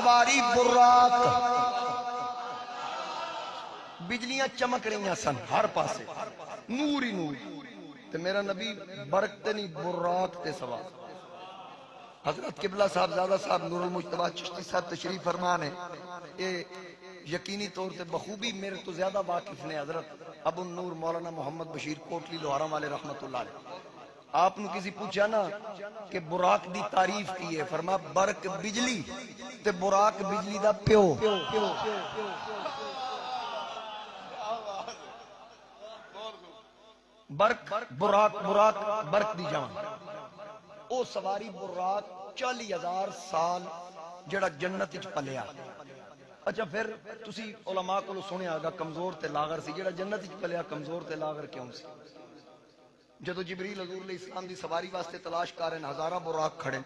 سواری براق بجلیاں چمک رہی سن ہر پاسے نور ہی نور تے میرا نبی برق تے نہیں براق تے سوار حضرت قبلہ صاحب زادہ صاحب نور المجتبہ چشتی صاحب تشریف فرمان ہے یہ یقینی طور سے بخوبی میرے تو زیادہ واقف نے حضرت ابو النور مولانا محمد بشیر کوٹلی لوہارم والے رحمت اللہ علیہ آپ نے کسی پوچھا نا کہ براق دی تعریف کی ہے فرما برق بجلی تے براق بجلی دا پیو برق براق برق دی جان او سواری براق 40,000 سال جڑا جنت اچ پلیا اچھا پھر تسی علماء کو سنے آگا کمزور تے لاغر سی جڑا جنت اچ پلیا کمزور تے لاغر کیوں سی جدو جبریل حضور علیہ السلام دی سواری واسطے تلاش کریں ہزارہ براق کھڑے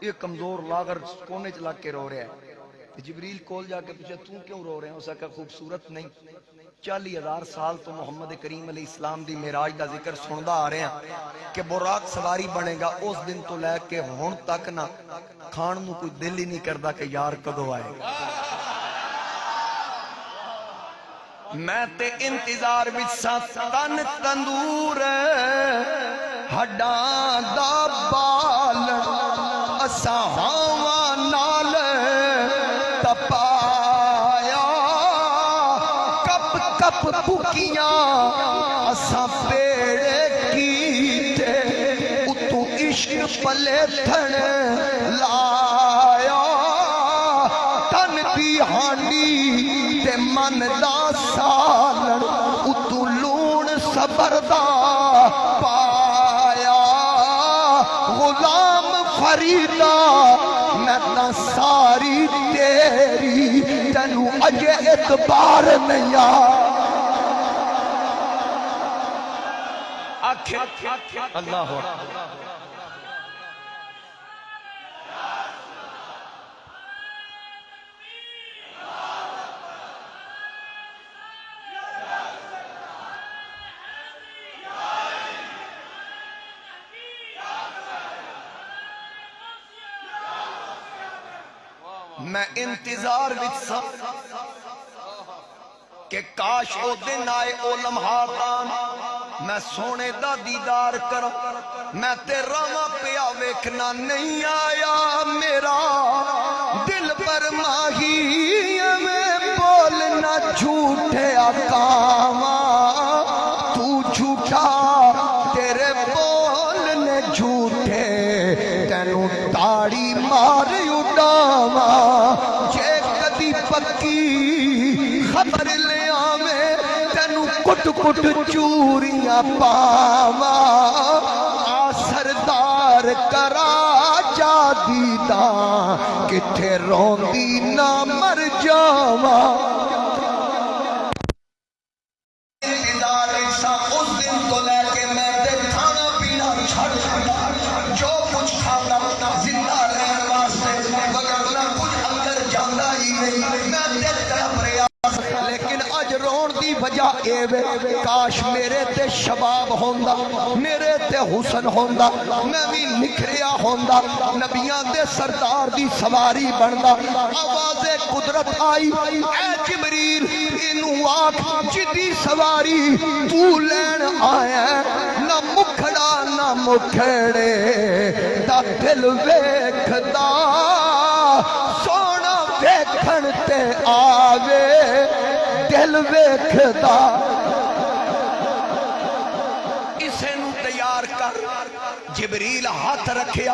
یہ کمزور لاغر کونے چ لگ کے رو رہا ہے جبریل کول جا کے پوچھا تو کیوں رو رہے ہیں اسے کہا خوبصورت نہیں 40,000 سال تو محمد کریم علیہ السلام دی معراج دا ذکر سندا آ رہے ہیں کہ براق سواری بنے گا اس دن تو لے کے ہن تک نہ کھان نو کوئی دل ہی نہیں کردا کہ یار کدو آئے گا میں تے انتظار وچ سا تن تندور ہڈاں دا بال اساں ہاواں نال تپایا کپ کپ بکیاں اساں پیڑے کیتے اتو عشق پلے تھن لایا تن دی ہانڈی تے من دا سالن اتو لون صبر دا پایا غلام فریدا میں تا ساری تیری تنو اجے اعتبار نہیں اللہ میں انتظار وچ سا کہ کاش او دن آئے او لمحات آن میں سونے دا دیدار کروں میں تیرا ماں پیا ویکھنا نہیں آیا میرا دل پر ماہی میں بولنا جھوٹے آقاواں تو جھوٹا تیرے بولنے جھوٹے تینوں تاڑی مار اڈاواں جے کدی پکی خبر لے آویں تینوں کٹ کٹ چوریاں پاواں آ سردار کرا جا دیداں کتھے روندی نہ مر جاواں انتظار ایسا اس دن کو لے کے میں تے کھانا پینا چھڑ جو کچھ کھانا زندہ رہن واسطے وگرنہ کچھ اندر جانا ہی نہیں میں تے طرف ریاض لیکن اج رون دی وجہ اے وے کاش میرے تے شباب ہوندا میرے تے حسن ہوندا میں بھی نکھریا ہوندا نبیاں دے سردار دی سواری بندا آواز قدرت آئی اے جبریل اینو آکھ جدی سواری تو لین آیا نہ مکھڑا نہ مکھڑے دا دل ویکھدا سونا ویکھن تے آوے دل ویکھدا اسے نو تیار کر جبریل ہاتھ رکھیا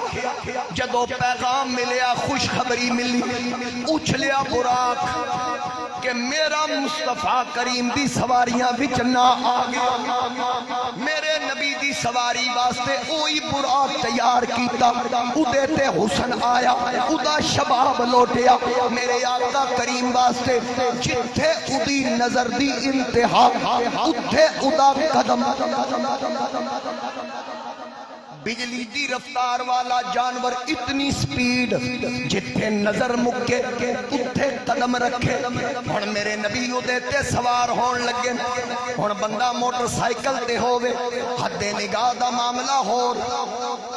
جدو پیغام ملیا خوشخبری ملی اچھلیا براق کہ میرا مصطفیٰ کریم دی سواریاں وچ نہ آگیا میرے نبی دی سواری واسطے اوئی براق تیار کیتا ادے تے حسن آیا ادا شباب لوٹیا میرے آقا کریم واسطے جتھے ادی نظر دی انتہا اتھے ادا قدم بجلی دی رفتار والا جانور اتنی سپیڈ جتھے نظر مکے اتھے قدم رکھے. ہن میرے نبی دے تے سوار ہون لگے. ہن بندہ موٹر سائیکل تے ہووے حد نگاہ دا معاملہ ہور،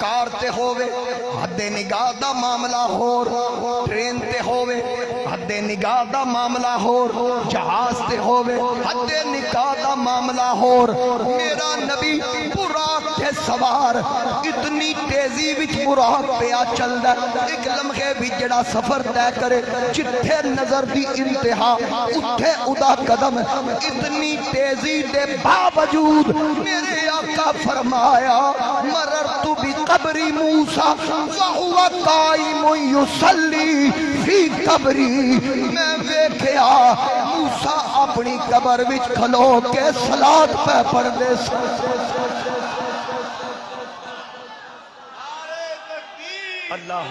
کار تے ہووے حد نگاہ دا معاملہ ہور، ٹرین تے ہووے حد نگاہ دا معاملہ ہور، جہاز تے ہووے حد نگاہ دا معاملہ ہور. میرا نبی براق تے سوار اتنی تیزی وچ براق پیا چلدا، ایک لمحے بھی جڑا سفر طے کرے جتھے نظر دی انتہا اتھے ادا قدم. اتنی تیزی دے باوجود میرے آقا فرمایا مررت بقبر موسیٰ وہو قائم یصلی فی قبری. میں ویکھیا موسیٰ اپنی قبر وچ کھلو کے صلاۃ پہ پڑھ دے. اللہ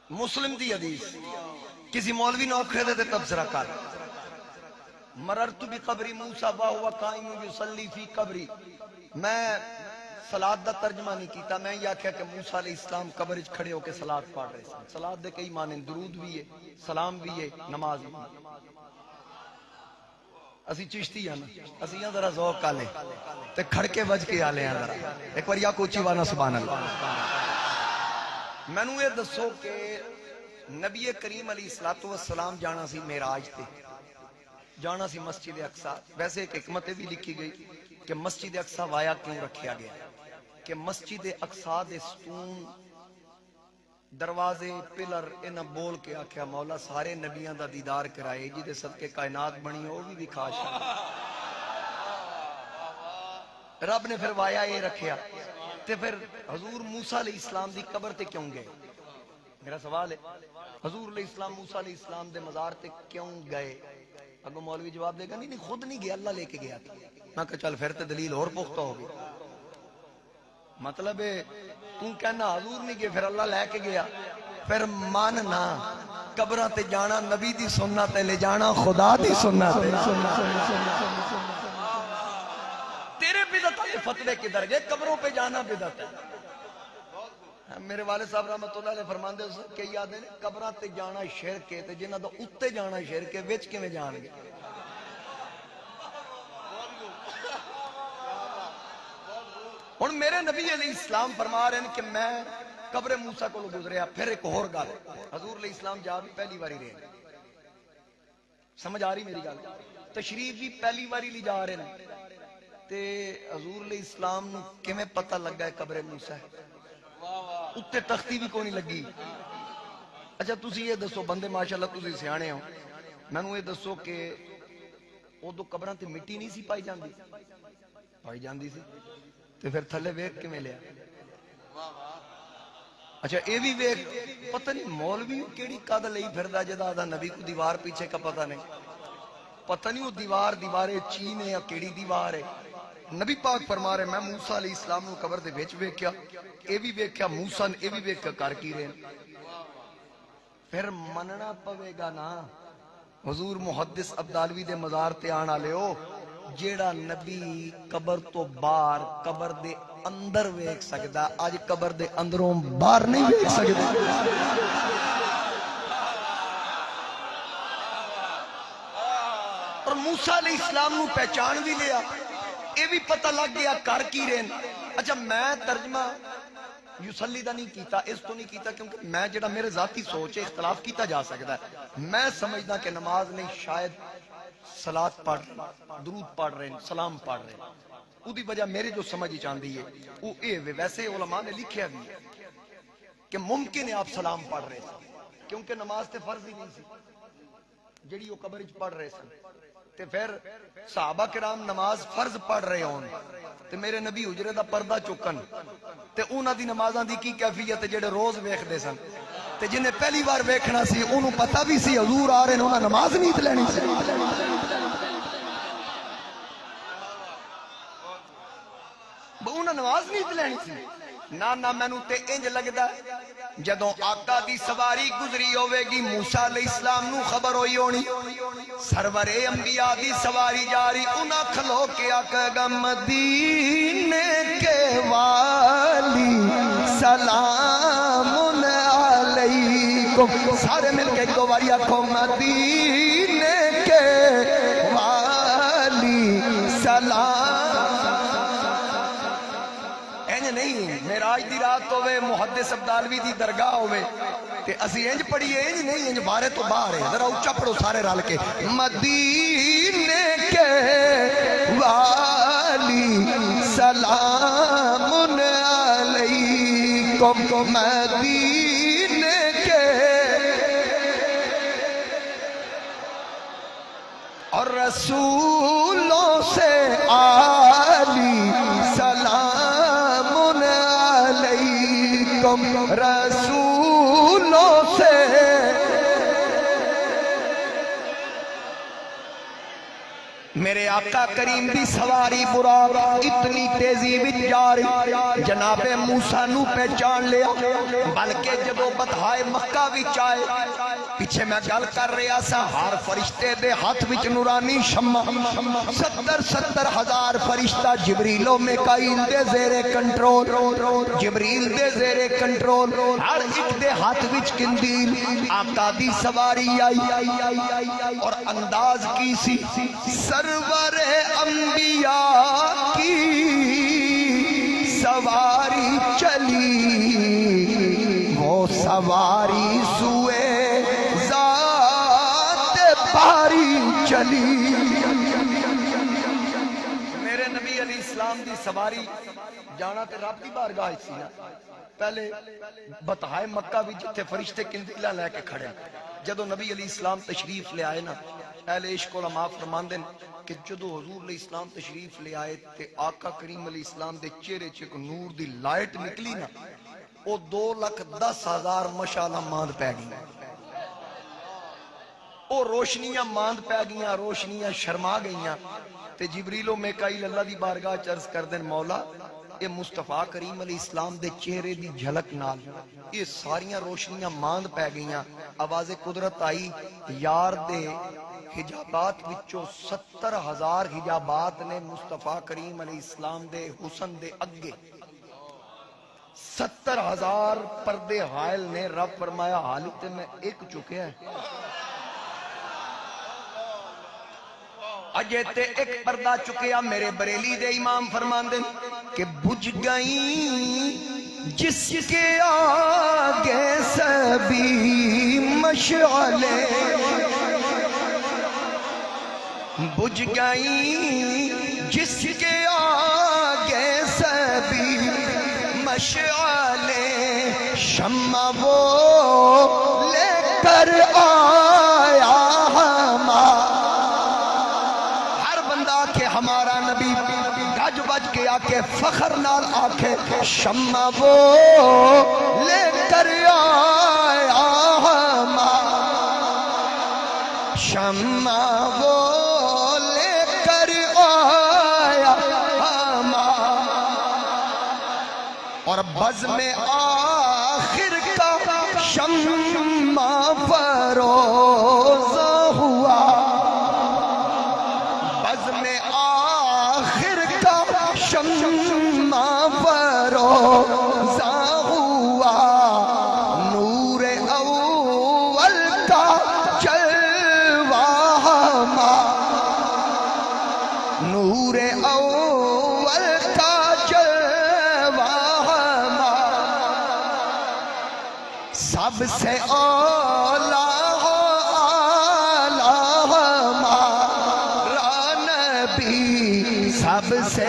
مسلم دی حدیث کسی مولوی نے اوکھے دے تبصرہ کر. مررت بقبر موسیٰ وہو قائم یصلی فی قبری. میں صلاۃ دا ترجمہ نہیں کیتا، میں یہ کہا کہ موسیٰ علیہ السلام قبر وچ کھڑے ہو کے صلاۃ پڑھ رہے ہیں. صلاۃ دے کئی معنی، درود بھی ہے، سلام بھی ہے، نماز بھی. اسی چشتی ہیں نا، اسی یہاں ذرا ذوق آلے تے کھڑکے بج کے آلے ہیں ذرا ایک بار یا کوچی وانا سبحان اللہ. میں نو یہ دسو کہ نبی کریم علیہ السلام جانا سی معراج تے، جانا سی مسجد اقصی. ویسے ایک حکمت بھی لکھی گئی کہ مسجد اقصی وایا کیوں رکھیا گیا، کہ مسجد اقصی دے ستون دروازے پلر انہاں بول کے آکھیا مولا سارے نبیاں دا دیدار کرائے جی دے صدقے کائنات بنی ہو بھی دکھا شاہ. رب نے پھر وایا یہ رکھیا تے پھر حضور موسیٰ علیہ السلام دی قبر تے کیوں گئے؟ میرا سوال ہے حضور علیہ السلام موسیٰ علیہ السلام دے مزار تے کیوں گئے؟ اگو مولوی جواب دے گا نہیں خود نہیں گیا، اللہ لے کے گیا تھا. میں کہا چل پھر تے دلیل اور پختہ ہوگی. مطلب ہے تو کہنا حضور نہیں گئے پھر اللہ لے کے گیا، پھر ماننا قبرہ تے جانا نبی دی سنت ہے، لے جانا خدا دی سنت ہے. تیرے بدعت کے فتوے کدھر گئے؟ قبروں پہ جانا بدعت ہے. میرے والد صاحب رحمت اللہ علیہ فرماندے کہ یاد ہے قبراں تے جانا شرک ہے تے جنہاں دا اوتے جانا شرک ہے وچ کیویں جان گے؟ ہن میرے نبی علیہ السلام فرما رہے ہیں کہ میں قبر موسیٰ کو گزریا. پھر ایک اور گل حضور علیہ السلام جا بھی پہلی باری رہے، سمجھ آ رہی میری گل؟ تشریف بھی پہلی باری لی جا رہے ہیں تے حضور علیہ السلام نو کیویں پتہ لگا ہے قبر موسیٰ ہے؟ اتنے تختی بھی کوئی نہیں لگی. اچھا تسی یہ دسو بندے ماشاءاللہ تسی سیانے ہو، میں نو یہ دسو کہ ادو قبراں تے مٹی نہیں سی پائی جاندی؟ پائی جاندی سی تے پھر تھلے ویکھ کیویں لیا؟ اچھا اے بھی ویکھ پتہ نہیں مولوی کیڑی قد لئی پھردا جدا دا نبی کو دیوار پیچھے کا پتہ نہیں، پتہ نہیں وہ دیوارے چین ہے یا کیڑی دیوار ہے. نبی پاک فرما رہے میں موسیٰ علیہ السلام نو قبر دے وچ ویکھیا، اے بھی ویکھیا موسیٰ نے اے بھی ویکھ کے کر کی رہے. پھر مننا پوے گا نا حضور محدث عبدالوی دے مزار تے آن والے ہو جیڑا نبی قبر تو باہر قبر دے اندر ویکھ سکدا اج قبر دے اندروں باہر نہیں ویکھ سکدا. اور موسیٰ علیہ السلام نو پہچان بھی لیا، اے بھی پتہ لگ گیا کر کی رہن. اچھا میں ترجمہ یوسلی دا نہیں کیتا، اس تو نہیں کیتا کیونکہ میں جڑا میرے ذاتی سوچ ہے اختلاف کیتا جا سکتا ہے. میں سمجھدا کہ نماز نہیں شاید صلاۃ پڑھ درود پڑھ رہے ہیں سلام پڑھ رہے ہیں. اودی وجہ میرے جو سمجھ چاندی ہے وہ اے ویسے علماء نے لکھیا بھی ہے کہ ممکن ہے آپ سلام پڑھ رہے ہیں کیونکہ نماز تے فرض ہی نہیں سی جڑی وہ قبر وچ پڑھ رہے سن. تے پھر صحابہ کرام نماز فرض پڑھ رہے ہون تے میرے نبی حجرے دا پردہ چکن تے انہاں دی نمازاں دی کی کیفیت جڑے روز ویکھدے سن تے جنہیں پہلی بار ویکھنا سی انہوں پتہ بھی سی حضور آ رہے ہیں انہاں نماز نہیں لینی سی انہاں نماز نہیں لینی سی نہ مینوں تے انج لگدا جدوں آقا دی سواری گزری ہوے گی موسیٰ علیہ السلام نو خبر ہوئی ہونی سرور انبیاء دی سواری جاری انہاں کھلو کے آقا گا مدینے کے والی سلام علیکم سارے مل کے ایک باری آکھو مدینے کے والی سلام نہیں معراج دی رات ہوئے محدث عبدالوی دی درگاہ ہوئے تے اسی انج پڑھیے انج نہیں انج بارے تو باہر ہے ذرا اونچا پڑھو سارے رل کے مدینے کے والی سلام علیکم مدینے کے اور رسولوں سے آلی سلام رسولوں سے میرے آقا کریم دی سواری براق اتنی تیزی وچ جاری جناب موسیٰ نو پہچان لیا بلکہ جب وہ بطحائے مکہ وچ آئے پیچھے میں گل کر رہا سا ہر فرشتے دے ہاتھ وچ نورانی شمع 70 ہزار فرشتہ جبریل و میکائیل دے زیر کنٹرول جبریل دے زیر کنٹرول ہر ایک دے ہاتھ وچ قندیل آقا دی سواری آئی اور انداز کی سی سرور انبیاء کی سواری چلی وہ سواری سوئے ذات پاری چلی میرے نبی علیہ السلام دی سواری جانا تے رب دی بارگاہ سی نا پہلے بطحائے مکہ بھی جتے فرشتے قندیلاں لے کے کھڑے جدو نبی علیہ السلام تشریف لے آئے نا اہل عشق علماء فرماندن کہ جدو حضور علیہ السلام تشریف لے آئے تے آقا کریم علیہ السلام دے چہرے چ کو نور دی لائٹ نکلی نا او 2,10,000 مشعلاں ماند پہ گئی او روشنیاں ماند پہ گئیاں روشنیاں شرما گئیاں تے جبریل و میکائیل اللہ دی بارگاہ چرز کر دین مولا اے مصطفیٰ کریم علیہ السلام دے چہرے دی جھلک نال یہ ساریاں روشنیاں ماند پہ گئیاں آواز قدرت آئی یار دے حجابات وچوں 70,000 حجابات نے مصطفیٰ کریم علیہ السلام دے حسن دے اگے 70,000 پردے حائل نے رب فرمایا حالت میں ایک چکے ہیں اجے تے ایک پردہ چکیا میرے بریلی دے امام فرماندے کہ بجھ گئیں جس کے آگے سبھی مشعلیں بجھ گئیں جس کے آگے سبھی مشعلیں شمع وہ لے کر آیا ہمارا نبی گج بج کے آکے فخر نال آکے شمع وہ لے کر آیا شمع وہ لے کر آیا اور بزم آخر کا شمع فروز ہوا شمع فروزہ ہوا نور اول کا جلوہ نور اول کا جلوہ سب سے اولا سب سے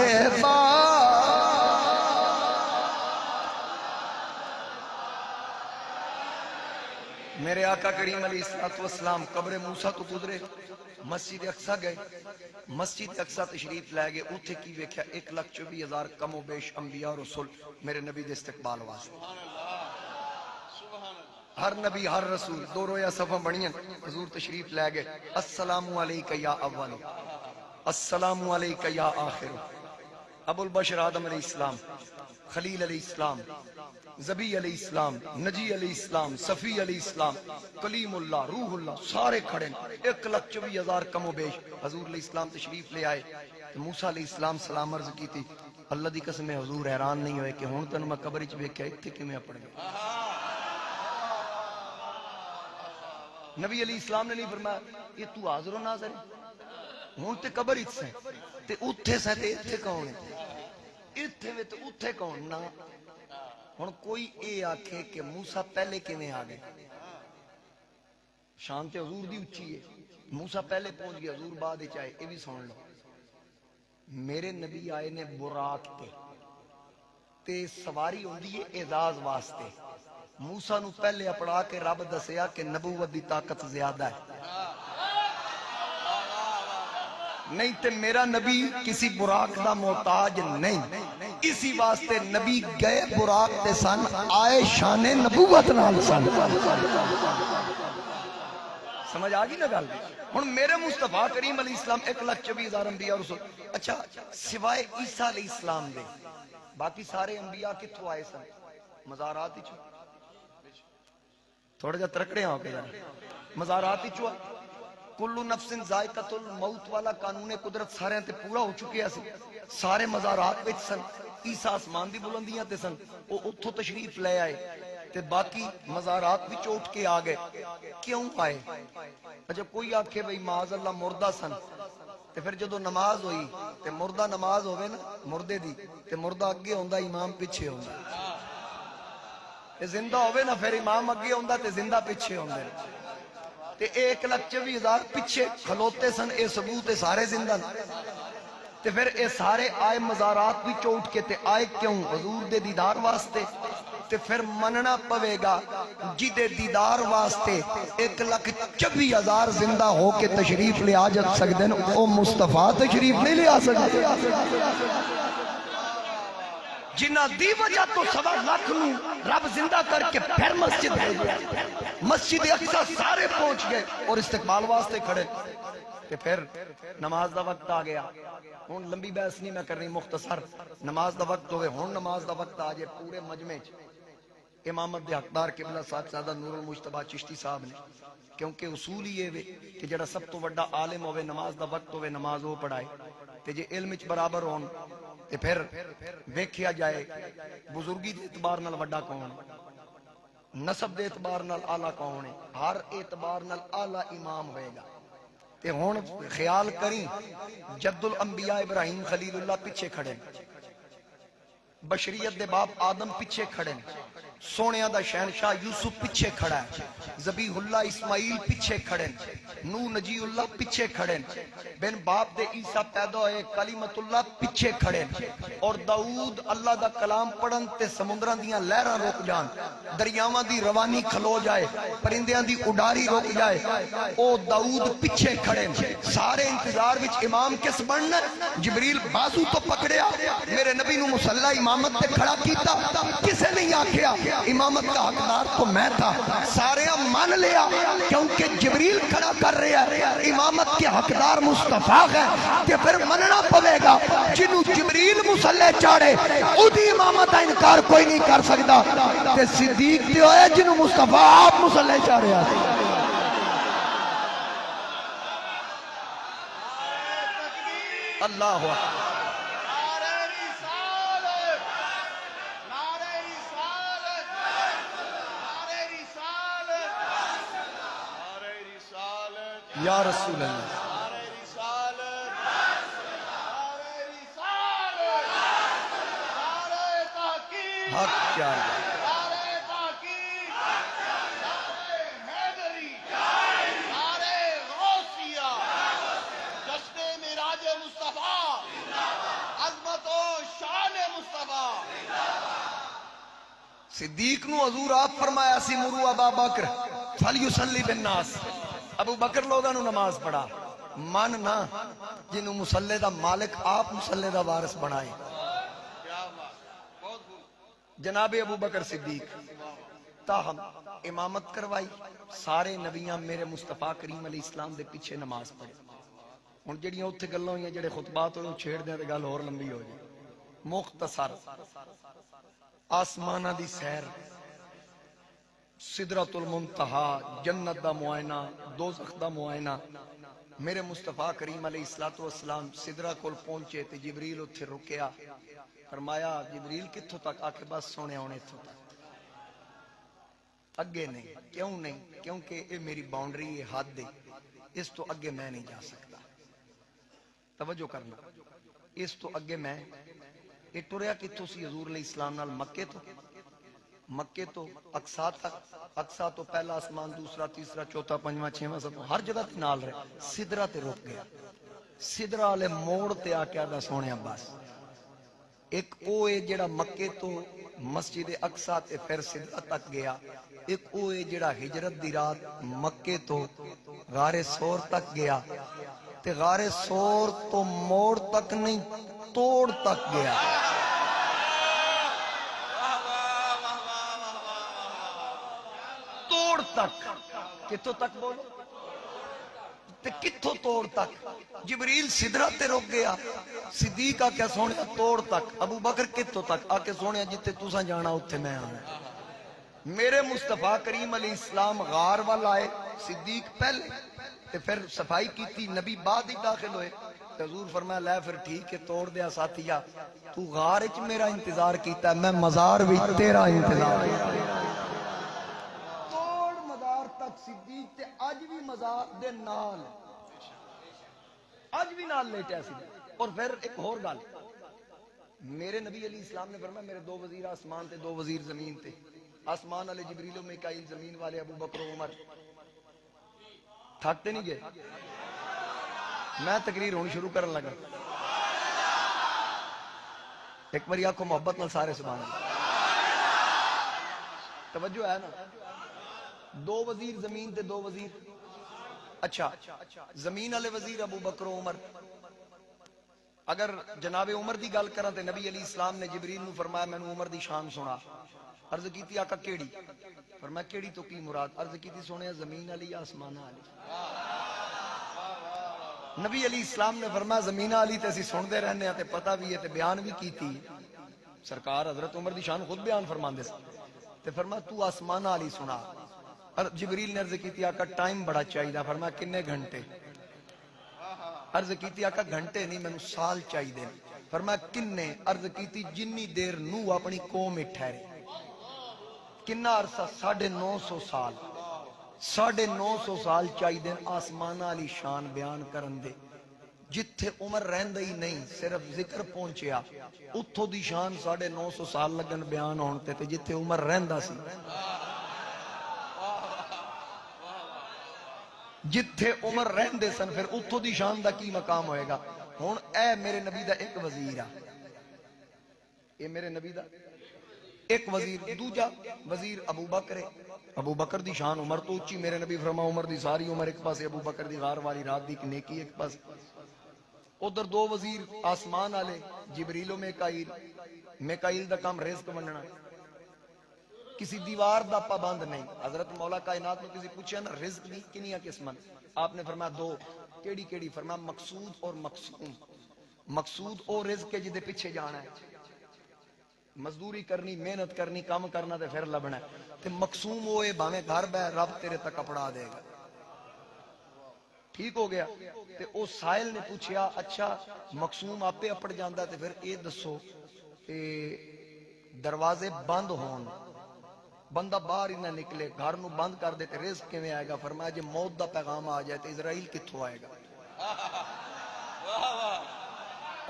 میرے آقا کریم علیہ السلام قبر موسیٰ تو گزرے، مسجد اقصی گئے، مسجد اقصی تشریف لے گئے، اتھے کی ویکھیا 1,24,000 کم و بیش انبیاء رسول میرے نبی دے استقبال واسطے. ہر نبی ہر رسول دو رویا صفحہ بنیاں حضور تشریف لے گئے. السلام علیکہ یا اول، السلام علیکہ یا آخر. ابو البشر آدم علیہ السلام، خلیل علیہ السلام، زبی علیہ السلام، نجی علیہ السلام، صفی علیہ السلام، کلیم اللہ، روح اللہ، سارے کھڑے 1,24,000 کم و بیش. حضور علیہ السلام تشریف لے آئے تو موسیٰ علیہ السلام سلام عرض کی تھی. اللہ دی قسم حضور حیران نہیں ہوئے کہ ہون تنو میں قبر وچ ویکھیا اتھے کیویں اپڑ گیا. نبی علیہ السلام نے نہیں فرمایا یہ تو حاضر و ناظر ہے، ہون تے قبر وچ سے تے اتھے سے تے اتھے کون ہے، اتھے وے تے اتھے کون نہ. ہن کوئی اے آکھے کہ موسیٰ پہلے کیویں آ گئے، شان تے حضور دی اچھی ہے، موسیٰ پہلے پہنچ گیا حضور بعد وچ آئے. اے بھی سن لو، میرے نبی آئے نے براق تے سواری ہوندی ہے اعزاز واسطے. موسیٰ نو پہلے اپڑا کے رب دسیا کہ نبوت دی طاقت زیادہ ہے، نہیں تے میرا نبی کسی براق دا محتاج نہیں. اسی واسطے نبی گئے براق تے سن، آئے شان نبوت نال سن. سمجھ آگی نا گل؟ ہن میرے مصطفیٰ کریم علیہ السلام 1,24,000 انبیاء رسول. اچھا سوائے عیسیٰ علیہ السلام دے باقی سارے انبیاء کتھوں آئے سن؟ مزارات ہی چھو. تھوڑا جا ترکڑے ہوں کے جانا مزارات ہی چھو. کلو نفس ذائقۃ الموت والا قانون قدرت سارے تے پورا ہو چکے ہیں. سارے مزارات وچ سن، عیسیٰ آسمان دی بلندیاں تے سن، او اتھوں تشریف لے آئے تے باقی مزارات وچ اٹھ کے آ گئے. کیوں آئے؟ اچھا کوئی آکھے بھئی معاذ اللہ مردہ سن تے پھر جدو نماز ہوئی تے مردہ نماز ہوئے نا مردے دی تے مردہ اگے ہوندا امام پیچھے ہوندا، تے زندہ ہوئے نا پھر امام اگے ہوندا تے زندہ پیچھے ہوندے. تے 1,24,000 پیچھے کھلوتے سن، اے ثبوت سارے زندہ. تے پھر اے سارے آئے مزارات بھی چوٹ کے تے آئے کیوں؟ حضور دے دیدار واسطے. تے پھر مننا پوے گا جدے دیدار واسطے 1,24,000 زندہ ہو کے تشریف لے آ جا سکتے ہیں، او مصطفیٰ تشریف نہیں لے آ سکتے. جنہ دی وجہ تو 1.25 لاکھ رب زندہ کر کے پھر مسجد بھیجا، مسجد اقصی سارے پہنچ گئے اور استقبال واسطے کھڑے. کہ پھر نماز دا وقت آ گیا. ہن لمبی بحث نہیں میں کرنی، مختصر نماز دا وقت ہوئے. ہن نماز دا وقت آ جائے پورے مجمع امامت دے حقدار قبلہ صاحب نور المجتبیٰ چشتی صاحب نے، کیونکہ اصول ہی یہ کہ جڑا سب تو بڑا عالم ہوئے نماز دا وقت ہوئے نماز وہ پڑھائے. تے جے علم وچ برابر ہون تے پھر ویکھیا جائے بزرگی دے اعتبار نال وڈا کون، نسب دے اعتبار نال اعلیٰ کون ہے، ہر اعتبار نال اعلیٰ امام ہوئے گا. تے ہون خیال کریں جد الانبیاء ابراہیم خلیل اللہ پیچھے کھڑے، بشریت دے باپ آدم پیچھے کھڑے، سونیاں دا شہنشاہ یوسف پیچھے کھڑا ہے، ذبیح اللہ اسماعیل پیچھے کھڑے، نوح نجی اللہ پیچھے کھڑے، بن باپ دے عیسیٰ پیدا ہوئے کلیمت اللہ پیچھے کھڑے. اور داؤد اللہ دا کلام پڑھن تے سمندران دیاں لہراں روک جان، دریاواں دی روانی کھلو جائے، پرندیاں دی اڈاری روک جائے، او داؤد پیچھے کھڑے. سارے انتظار وچ امام کس بننا؟ جبریل بازو تو پکڑیا، میرے نبی نو مصلی امامت تے کھڑا کیتا، کسے نہیں آکھیا امامت کا حقدار تو میں تھا. سارے مان لیا کیونکہ جبریل کھڑا کر رہا ہے، امامت کے حقدار مصطفیٰ ہے. کہ پھر مننا پوے گا جنہوں جبریل مصلی چاڑے اودی امامت کا انکار کوئی نہیں کر سکتا. تے صدیق تے ہوئے جنہوں مصطفیٰ آپ مصلی چاڑے آتے. اللہ اکبر. یا رسول اللہ حق کیا ہے. صدیق نو حضور آپ فرمایا سی مرو ابا بکر فلیصلی بالناس، ابو بکر لوگاں نو نماز پڑھا، من نہ جنوں مصلے دا مالک آپ مصلے دا وارث بنائے۔ جناب ابو بکر صدیق تاہم امامت کروائی، سارے نبیاں میرے مصطفیٰ کریم علیہ السلام دے پیچھے نماز پڑھے۔ ہن جڑیاں اوتھے گلاں ہوئیاں جڑے خطبات ہوئے چھیڑ دیں تے گل اور لمبی ہو جائے۔ مختصر آسمانہ دی سیر، سدرۃ المنتہا، جنت دا معائنہ، دوزخ دا معائنہ۔ میرے مصطفیٰ کریم علیہ السلام سدرہ کول پہنچے تے جبریل اتھے رکیا، فرمایا جبریل کتھوں تک؟ آکے بس سونے ہونے اتھوں تک، اگے نہیں۔ کیوں نہیں؟ کیونکہ یہ میری باؤنڈری ہے، حد ہے، اس تو اگے میں نہیں جا سکتا۔ توجہ کرنا، اس تو اگے میں یہ ٹریا کتھوں سی حضور علیہ السلام نال؟ مکے تو اقصا تک، اقصا تو پہلا آسمان، دوسرا، تیسرا، چوتھا، پنجواں، چھواں، ساتواں، ہر جگہ تے نال رہے۔ سدرہ تے رک گیا، سدرہ والے موڑ تے آ کے آدھا سونے بس ایک او ہے جڑا مکے تو مسجد اقصا تے پھر سدرہ تک گیا، ایک او ہے جڑا ہجرت دی رات مکے تو غار سور تک گیا تے غار سور تو موڑ تک نہیں توڑ تک گیا۔ توڑ تک، کتوں تک بولو تے کتوں توڑ تک؟ جبریل سدرہ تے رک گیا، صدیق آ کے سونے توڑ تک، ابو بکر کتوں تک؟ آ کے سونے جتے تساں جانا اتھے میں آنا۔ میرے مصطفیٰ کریم علیہ السلام غار وال آئے، صدیق پہلے تے پھر صفائی کیتی، نبی بعد ہی داخل ہوئے۔ حضور فرمایا لے پھر ٹھیک ہے، توڑ دیا ساتھیا، تو غار وچ میرا انتظار کیتا ہے، میں مزار وچ تیرا انتظار کیتا۔ توڑ مزار تک صدیق تے اج بھی مزار دے نال، اج بھی نال لیٹیا سی۔ اور پھر ایک اور گل، میرے نبی علیہ السلام نے فرمایا میرے دو وزیر آسمان تے دو وزیر زمین تے، آسمان والے جبریل و میکائیل، زمین والے ابو بکر و عمر۔ تھکتے نہیں گئے؟ میں تقریر ہونی شروع کرن لگا، ایک باری آنکھوں محبت نال سارے سبحان اللہ، توجہ ہے نا؟ دو وزیر زمین تے دو وزیر، اچھا زمین والے وزیر ابو بکر و عمر۔ اگر جناب عمر دی گل کراں تے نبی علیہ السلام نے جبریل نو فرمایا مینوں عمر دی شان سنا۔ عرض کیتی آقا کیڑی؟ فرمایا کیڑی تو کی مراد؟ عرض کیتی سونے زمین والی یا آسمان والی؟ نبی علیہ السلام نے فرمایا زمین والی تے اسی سنتے رہنے ہیں تے پتہ بھی ہے تے بیان بھی کیتی، سرکار حضرت عمر دی شان خود بیان فرماندے سے، تے فرمایا تو آسمان والی سنا۔ جبریل نے عرض کیتی آقا ٹائم بڑا چاہیے، فرمایا کنے گھنٹے؟ عرض کیتی آقا گھنٹے نہیں مینوں سال چاہیے، فرمایا کنے؟ عرض کیتی جنی دیر نوح اپنی قوم میں ٹھہرے۔ کنا عرصہ؟ 950 سال، 950 سال چاہیے آسمان والی شان بیان کرن دے۔ جتھے عمر رہندا ہی نہیں، صرف ذکر پہنچیا، اتھوں دی شان 950 سال لگن بیان ہون تے جتھے عمر رہندا سی، جتھے عمر رہندے سن پھر اتھوں دی شان دا کی مقام ہوئے گا۔ ہن اے میرے نبی دا ایک وزیر ہے، اے میرے نبی دا ایک وزیر، دوجا وزیر ابو بکر ہے، ابو بکر دی شان عمر تو اچھی، میرے نبی فرما عمر دی ساری عمر ایک پاس، ابو بکر دی غار والی رات دی نیکی ایک پاس۔ ادھر دو وزیر آسمان والے جبریل و میکائیل، میکائیل دا کام رزق ونڈنا، کسی دیوار دا پابند نہیں۔ حضرت مولا کائنات نے کسی پوچھا نا رزق دی کنیاں قسمت؟ آپ نے فرمایا دو، کیڑی کیڑی؟ فرمایا مقصود اور مقصوم۔ مقصود او رزق ہے جدے پیچھے جانا ہے، مزدوری کرنی، محنت کرنی، کام کرنا تے پھر لبنا ہے، تے مقسوم ہوئے بھاویں گھر بہ رب تیرے تک کپڑا دے گا۔ ٹھیک ہو گیا؟ تے او سائل نے پوچھیا اچھا مقسوم آپے اپڑ جاندا تے پھر اے دسو تے دروازے بند ہون، بندہ باہر ہی نہ نکلے، گھر نو بند کر دے تے رزق کیویں آئے گا؟ فرمایا جے موت دا پیغام آ جائے تے اسرائیل کتھوں آئے گا؟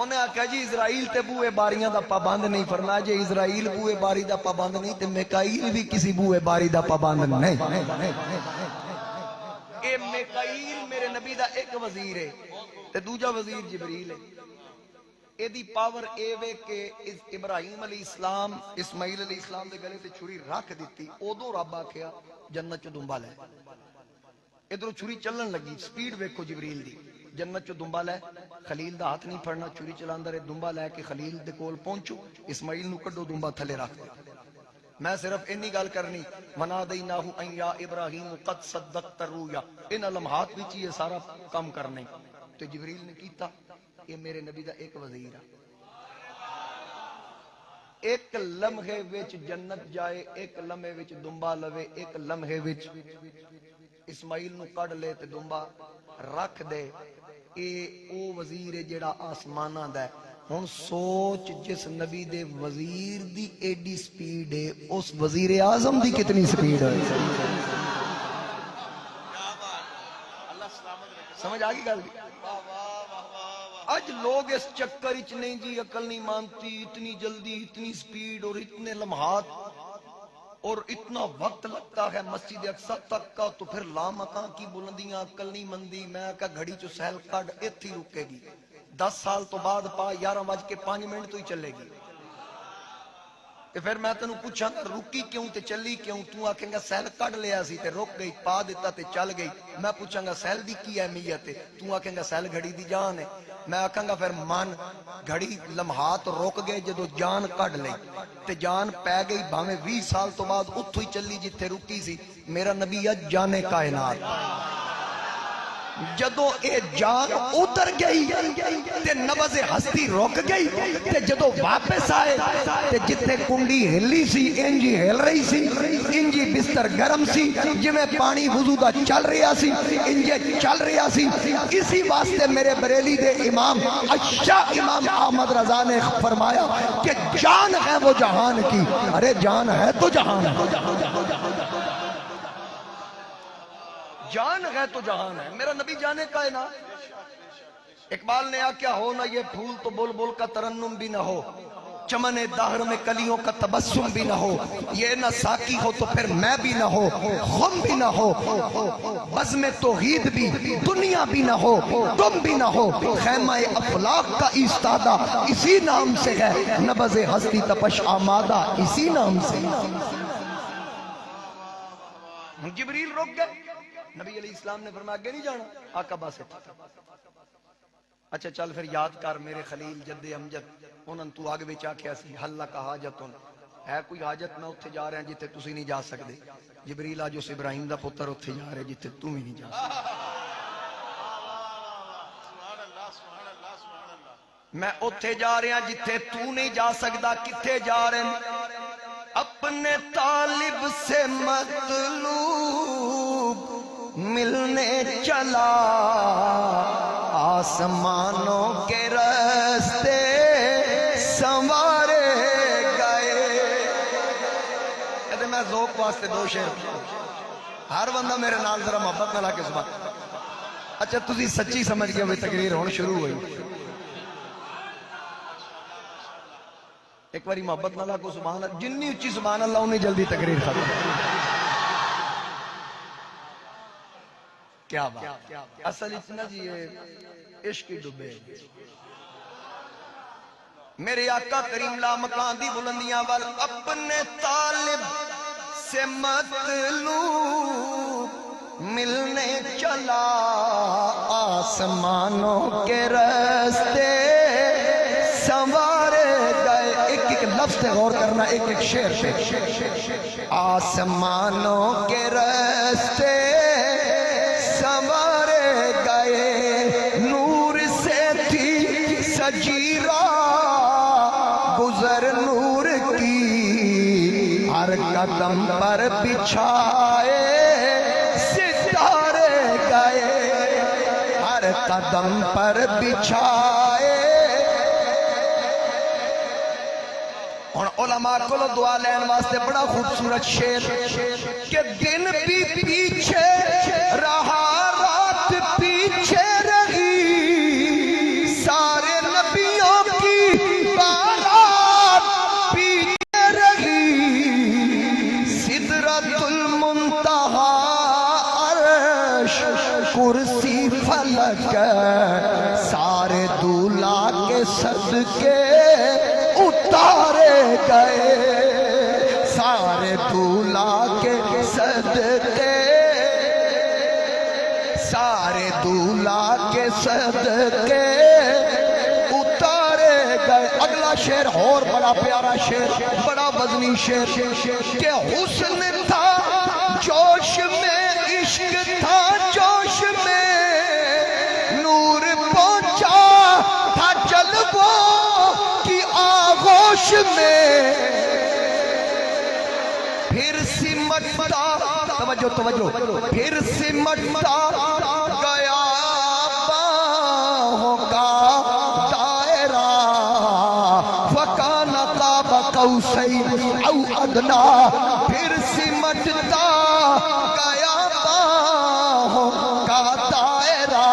انہیں آکھا جی اسرائیل تے بوئے باریاں دا پابند نہیں۔ فرمایا جے اسرائیل بوئے باری دا پابند نہیں تے میکائیل بھی کسی بوئے باری دا پابند نہیں۔ اے میکائیل میرے نبی دا ایک وزیر ہے تے دوجا وزیر جبریل ہے۔ ایدی پاور اے وے کہ ابراہیم علیہ السلام اسماعیل علیہ السلام دے گلے تے چھری رکھ دیتی ادو رب آکھیا جنت چ دمبا لے ادھر چھری چلن لگی سپیڈ ویکھو جبریل دی جنت چ دمبا لے خلیل دا ہاتھ نہیں پھڑنا چھری چلاندا رہے دمبا لے کے خلیل دے کول پہنچو اسماعیل نو کڈو دمبا تھلے رکھ میں صرف انی گل کرنی ونادیناہ ان یا ابراہیم قد صدقت الرؤیا ان لمحات وچ یہ سارا کام کرنے تو جبریل نے کیتا یہ میرے نبی دا ایک وزیر ہے ایک لمحے وچ جنت جائے ایک لمحے وچ دمبا لوے ایک لمحے وچ اسماعیل نو کڈ لے تے دمبا رکھ دے اے او وزیر ہے جڑا آسماناں دا ہے ہن سوچ جس نبی دے وزیر دی ایڈی سپیڈ ہے اس وزیر اعظم دی کتنی سپیڈ ہے سمجھ آگی گل آج لوگ اس چکر اچ نہیں جی عقل نہیں مانتی اتنی جلدی اتنی سپیڈ اور اتنے لمحات اور اتنا وقت لگتا ہے مسجد اقصی تک کا تو پھر لامکان کی بلندیاں عقل نہیں مندی میں کہا گھڑی چو سہل کڈ ایتھی رکے گی 10 سال تو بعد پا 11:05 تو ہی چلے گی کہ پھر میں تنوں پوچھاں گا رکی کیوں تے چلی کیوں تو آکھیں گا سہل کڈ لیا سی تے رک گئی پا دیتا تے چل گئی میں پوچھاں گا سہل دی کی اہمیت ہے تو آکھیں گا سہل گھڑی دی جان ہے میں آکھاں گا پھر من گھڑی لمحات رک گئے جدو جان کڈ لئی تے جان پے گئی بھاویں 20 سال تو بعد اتھو ہی چلی جتھے رکی سی میرا نبی اج جانے کائنات جدو اے جان اتر گئی تے نبض ہستی رک گئی تے جدو واپس آئے تے جتھے کنڈی ہلی سی انجی ہل رہی سی انجی بستر گرم سی جی میں پانی وضو دا چل رہا سی انجی چل رہا سی اسی واسطے میرے بریلی دے امام اشاہ امام احمد رضا نے فرمایا کہ جان ہے وہ جہان کی ارے جان ہے تو جہان ہے جان ہے تو جہان ہے میرا نبی جانے کائنات اقبال نے آکیا ہو نہ یہ پھول تو بلبل کا ترنم بھی نہ ہو چمن دہر میں کلیوں کا تبسم بھی نہ ہو یہ نہ ساقی ہو تو پھر میں بھی نہ ہو خم بھی نہ ہو بزم توحید بھی دنیا بھی نہ ہو تم بھی نہ ہو خیمہ افلاق کا ایستادہ اسی نام سے ہے نبض ہستی تپش آمادہ اسی نام سے جبریل رک گئے نبی علیہ السلام نے فرمایا آگے نہیں جانا آقا باسے اچھا چل پھر یاد کر میرے خلیل جد امجد انہوں تو آگے بچا کیا سی حلہ کا حاجتوں ہے کوئی حاجت میں اتھے جا رہے ہیں جتے تسی نہیں جا سکتے جبریل آج اس ابراہیم دا پتر اتھے جا رہے جتے تم ہی نہیں جا سکتے میں اتھے جا رہے ہیں جتے تو نہیں جا سکتا کتھے جا رہے ہیں اپنے طالب سے مطلوب ملنے چلا آسمانوں کے راستے سنوارے گئے کہتے میں ذوق واسطے دو شعر ہر بندہ میرے نال ذرا محبت نہ لا کے سبحان اچھا تسی سچی سمجھ گئے ہوئے تقریر ہونے شروع ہوئی ایک باری محبت نہ لا کو سبحان اللہ جنی اچھی سبحان اللہ انہیں جلدی تقریر ختم کیا بات اصل اتنا جی یہ عشق کی ڈبے میرے آقا کریم لا مکان دی بلندیاں وال اپنے طالب سے مطلوب ملنے چلا آسمانوں کے راستے سنوارے گئے ایک ایک لفظ غور کرنا ایک ایک شعر پہ آسمانوں کے راستے سنوارے گئے نور سے تھی سجیرہ گزر نور کی ہر قدم پر بچھائے ستارے گئے ہر قدم پر بچھائے علماء کو دعا لین واسطے بڑا خوبصورت شعر کہ دن بھی پیچھے رہا رات پیچھے رہی سارے نبیوں کی بارات پیچھے رہی سدرۃ المنتہا عرش کرسی فلک سارے دولہ کے صدقے اتارے گئے، سارے دولہ کے صدقے، سارے دولہ کے صدقے اتارے گئے۔ اگلا شعر اور بڑا پیارا شعر، بڑا وزنی شعر، کہ حسن تھا جوش میں، عشق تھا جوش میں، نور پہنچا تھا جلووں کی آغوش میں، پھر سمٹتا، توجہ توجہ، پھر سمٹتا گیا باہوں کا دائرہ، فَكَانَ قَابَ قَوْسَيْنِ أَوْ أَدْنَىٰ، پھر سمٹتا گیا باہوں کا دائرہ،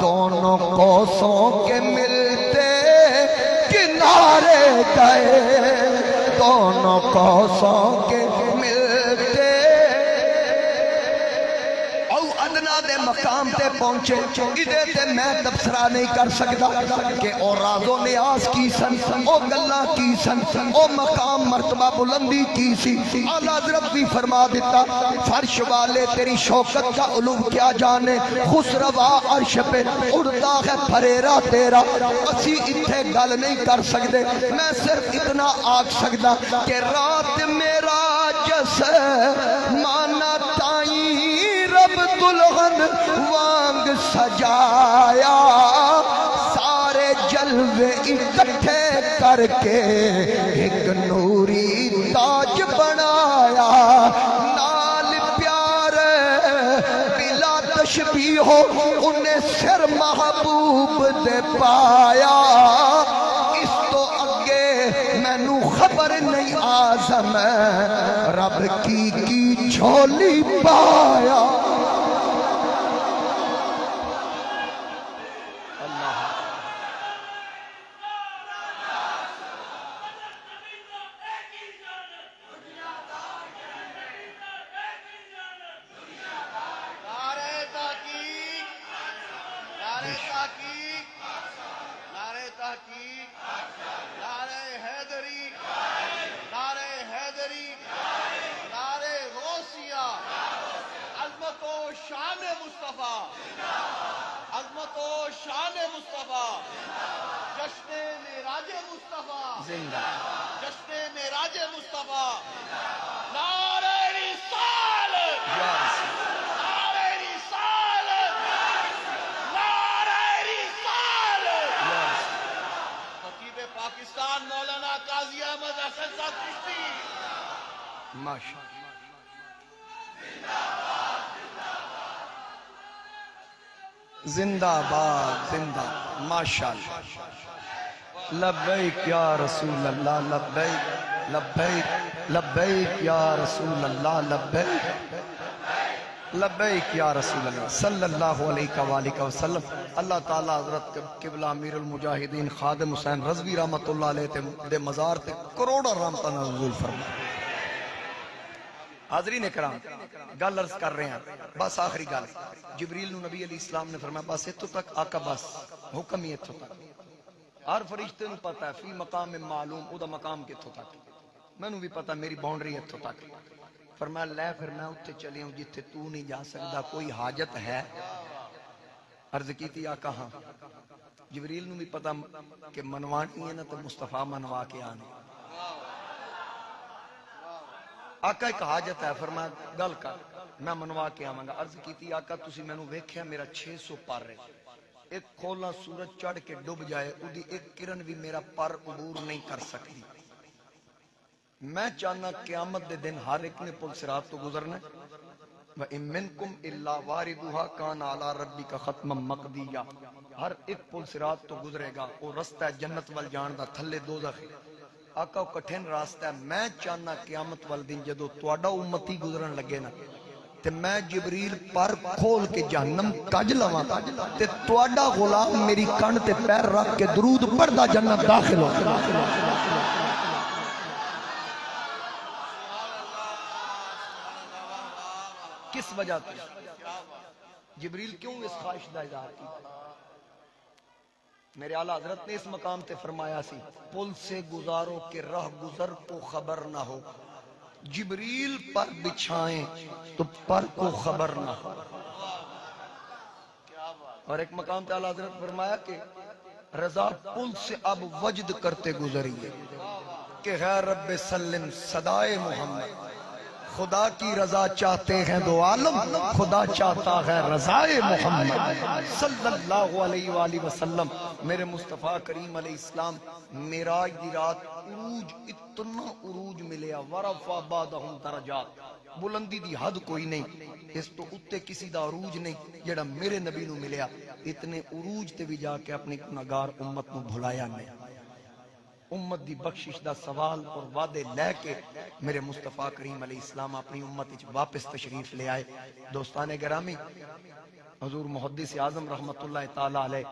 دونوں قوسوں کے ملتے کنارے گئے، دونوں قوسوں کے ملتے او ادنا دے مقام تے پہنچے، ادھے تے میں تبصرہ نہیں کر سکتا کہ او راز و نیاز کی سن، او گلہ کی سن، او مقام مرتبہ بلندی کی سی۔ اعلیٰ حضرت بھی فرما دیتا، فرش والے تیری شوکت کا علوم کیا جانے، خسروا عرش پہ اڑتا ہے پھریرا تیرا، اسی اتھے گل نہیں کر سکتے، میں صرف اتنا آگ سکتا کہ رات میرا جس مانا تائیں رب دلغن وانگ سجایا، سارے جلوے اکٹھے کر کے ایک نوری تاج بنایا، نال پیار بلا تشبیہ ہو انہیں سر محبوب دے پایا، اس تو اگے میں نو خبر نہیں آزم رب کی جھولی پایا۔ عظمت و شان مصطفیٰ، جشن معراج مصطفیٰ، جشن معراج مصطفیٰ، نعرہ رسالت، نعرہ رسالت، نعرہ رسالت۔ خطیب پاکستان مولانا قاضی احمد حسن صاحب چشتی، ماشاءاللہ، زندہ باد، زندہ، ماشاءاللہ، لبیک یا رسول اللہ، لبیک لبیک لبیک یا رسول اللہ، لبیک لبیک یا رسول اللہ صلی اللہ علیہ وآلہ وسلم۔ اللہ تعالیٰ حضرت قبلہ امیر المجاہدین خادم حسین رضوی رحمت اللہ علیہ دے مزار تے کروڑا رحمتہ نزول فرما۔ حاضرین اکرام، گل عرض کر رہے ہیں، بس آخری گل، جبریل نو نبی علیہ السلام نے فرمایا بس اتھو تک آقا، بس حکم ہی اتھو تک، ہر فرشتے نو پتہ ہے فی مقام معلوم او دا مقام کتھو تک، میں نو بھی پتہ میری باؤنڈری اتھو تک، فرمایا لے پھر میں اتھے چلی ہوں جتھے تو نہیں جا سکتا، کوئی حاجت ہے؟ عرض کی تھی آقا ہاں، جبریل نو بھی پتہ کہ منوانی ہے نا تو مصطفیٰ منوا کے آنے، آقا ایک حاجت ہے، فرمایا گل کر میں منوا کے آواں گا۔ عرض کی تھی آقا تسی میں نو ویکھیا میرا 600 پر ہے، ایک کھولا سورج چڑھ کے ڈوب جائے اودی ایک کرن بھی میرا پر عبور نہیں کر سکتی، میں چاہنا قیامت دے دن ہر ایک نے پل صراط تو گزرنا ہے، وَإِن مِّنْكُمْ إِلَّا وَارِدُهَا كَانَ عَلَىٰ رَبِّكَ خَتْمًا مَقْضِيًّا، ہر ایک پل صراط تو گزرے گا، وہ رستہ ہے جنت وال جان دا، تھلے دوزخ ہے، آقا کٹھن راستہ ہے، میں چاہنا قیامت وال دن جدو تواڈا امتی گزرن لگے نا تے میں جبریل پر کھول کے جہنم کج لواں تے تواڈا غلام میری کن تے پیر رکھ کے درود پڑھدا جنت داخل ہو۔ کس وجہ سے جبریل کیوں اس خواہش دا اظہار کی؟ میرے اعلیٰ حضرت نے اس مقام تے فرمایا سی پل سے گزارو کہ راہ گزر کو خبر نہ ہو، جبریل پر بچھائیں تو پر کو خبر نہ ہو۔ اور ایک مقام تے اعلیٰ حضرت فرمایا کہ رضا پل سے اب وجد کرتے گزریے کہ غیر رب سلم صدائے محمد، خدا کی رضا چاہتے ہیں دو عالم، خدا چاہتا ہے رضائے محمد صلی اللہ علیہ وآلہ وسلم۔ میرے مصطفیٰ کریم علیہ السلام معراج دی رات عروج، اتنا عروج ملیا، ورفع بعدہم درجات، بلندی دی حد کوئی نہیں، اس تو اتے کسی دا عروج نہیں جڑا میرے نبی نو ملیا۔ اتنے عروج تے بھی جا کے اپنی گناہگار امت نو بھلایا نہیں، امت دی بخشش دا سوال اور وعدے لے کے میرے مصطفیٰ کریم علیہ السلام اپنی امت وچ واپس تشریف لے آئے۔ دوستان گرامی، حضور محدث اعظم رحمت اللہ تعالی علیہ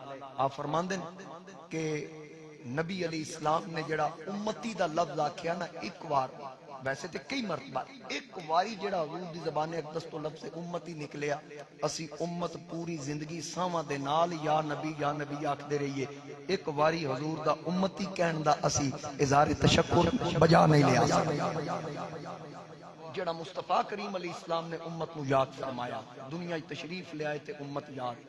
آپ فرماندے کہ نبی علیہ السلام نے جڑا امتی دا لفظ آکھیا نا ایک بار، ویسے تے کئی مرتبہ، ایک واری جڑا حضور دی زبان اقدس تو لفظ امتی نکلیا، اسی امت پوری زندگی ساواں دے نال یا نبی آکھدے رہیے، ایک واری حضور دا امتی کہن دا اسی اظہار تشکر بجا نہیں لیا جڑا مصطفیٰ کریم علیہ السلام نے امت نو یاد فرمایا، دنیا تشریف لے آئے تے امت یاد،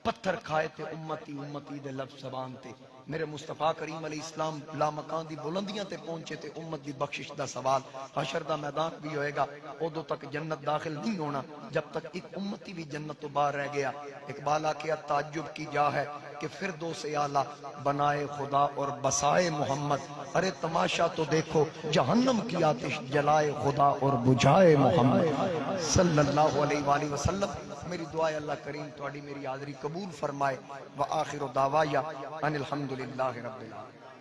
پتھر کھائے تے امتی دے لفظ زبان تے، میرے مصطفیٰ کریم علیہ السلام لا مکان دی بلندیاں تے پہنچے تے امت دی بخشش دا سوال، حشر دا میدان بھی ہوئے گا، ادو تک جنت داخل نہیں ہونا جب تک ایک امتی بھی جنت تو باہر رہ گیا۔ اقبال آکھیا تعجب کی جا ہے کہ فردوس اعلیٰ بنائے خدا اور بسائے محمد، ارے تماشا تو دیکھو جہنم کی آتش جلائے خدا اور بجھائے محمد صلی اللہ علیہ وآلہ وسلم۔ میری دعا ہے اللہ کریم تواڈی میری حاضری قبول فرمائے، وآخر دعوایا ان الحمدللہ رب العالمین۔